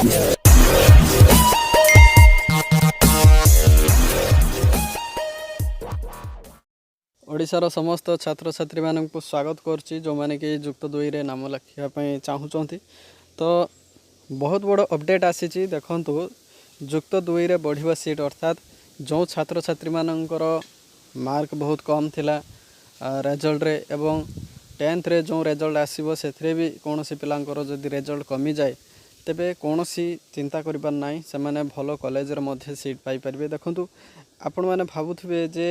ओडिशार समस्त छात्र छात्री मानक स्वागत करुच्ची जो मैंने कि जुक्त 2 रे नाम लिखापी चाहूँगी। तो बहुत बड़ अपडेट आसी देखु जुक्त 2 रे बढ़िया सीट अर्थात जो छात्र छात्री मानकर मार्क बहुत कम थिला रेजल्ट रे एवं 10th रे जो रेजल्ट आसीबो सेथरे भी कौन सी पिलांकर जदि रेजल्ट कमी जाए तेबे कौन सी चिंता करिबार नाही से माने भलो कॉलेज रे मध्य सीट पाई परिबे। देखंतु आपण माने भाबुथिबे जे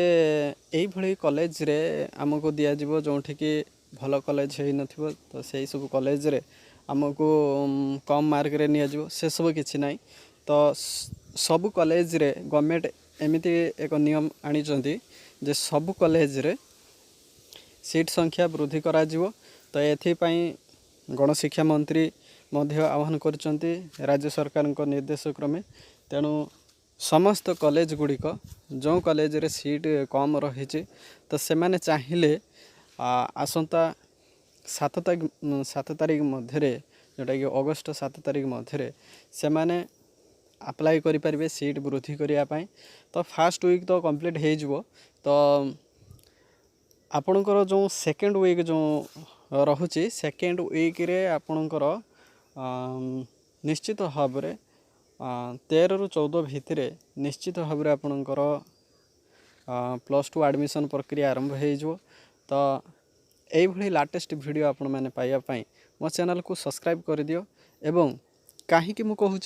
एई भली कॉलेज रे हमको दिया जिवो जोंठी कि भलो कॉलेज हेई नथिबो तो सेही सब कॉलेज रे हमको कम मार्क रे निया जिवो से सब किछि नाही। तो सब कॉलेज रे गवर्नमेंट एमिति एक नियम आनी चंती जे सब कॉलेज रे सीट संख्या वृद्धि करा जिवो। तो एथि पई गणशिक्षा मंत्री मध्य आह्वान करचंती राज्य सरकार निर्देश क्रमे। तेणु समस्त कॉलेज गुड़िक जो कॉलेज रे सीट कम रही तो से माने चाहिए आसंता 7 तारीख मध्य जोटा कि अगस्त 7 तारीख मध्य से माने अप्लाई करि परिबे सीट वृद्धि करिया पई। तो फास्ट वीक तो कंप्लीट हो जिवो। तो आपणकर जो सेकेंड वीक जो रहुची सेकेंड वीक रे आपणकर निश्चित भाव में 13 ରୁ 14 भितर निश्चित भाव में आपणकर +2 एडमिशन प्रक्रिया आरंभ हो। तो यही लाटेस्ट वीडियो आपण मैंने पाइबापी मो चैनल को सब्सक्राइब कर दियो। एवं कहीं मु कहूँ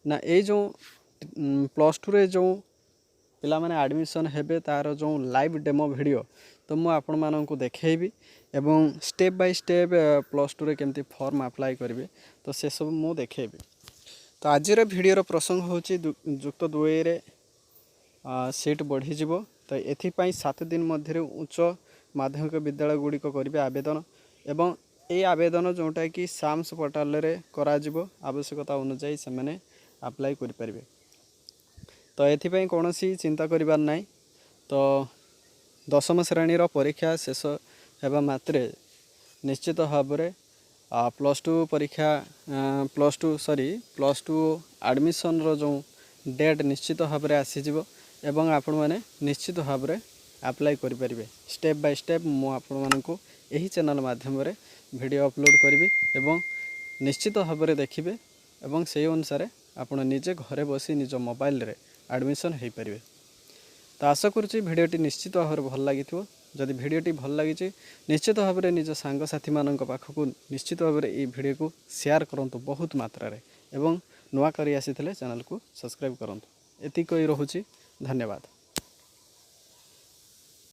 ना ये जो +2 रे जो पिला माने एडमिशन हेबे तार जो लाइव डेमो वीडियो तो मु आपण माननकु देखेबी एवं स्टेप बाय स्टेप +2 रे केमती फॉर्म अप्लाई करिवे तो से सब मु देखेबी। तो आज भिडर प्रसंग हूँ जुक्त 2 रे सीट बढ़ी जीवो। तो एथिपाई 7 दिन मध्य उच्च माध्यमिक विद्यालय गुड़िक करेंगे आवेदन एवं ये आवेदन जोटा कि साम्स पोर्टाल रे करा जिवो आवश्यकता अनुसार से मैंने अप्लाई करें। तो एथिपाई कौन सी चिंता करिबार नाही। तो 10म श्रेणी परीक्षा शेष होगा मात्रे निश्चित भाव में +2 परीक्षा +2 एडमिशन रो जो डेट निश्चित भाव में आसीजिवो एवं आपण माने निश्चित भाव में अप्लाई करि परिबे। स्टेप बाय स्टेप मु आपण मानकु एही चैनल माध्यम रे वीडियो अपलोड करिवि एवं निश्चित भाव में देखिबे एवं सेही अनुसार आपण निजे घरे बसी निज मोबाइल रे एडमिशन हो पारे। तो आशा करुँची भिडटी निश्चित भाव में भल लगी। जदि भिडटी भल लगी निश्चित भाव में निज सांगसाथी मानक पाखक निश्चित भाव में ये भिडियो को शेयर करंतु बहुत मात्रा रे एवं नुआ करी आसी चैनल को सब्सक्राइब करंतु। एतिक रोचे धन्यवाद।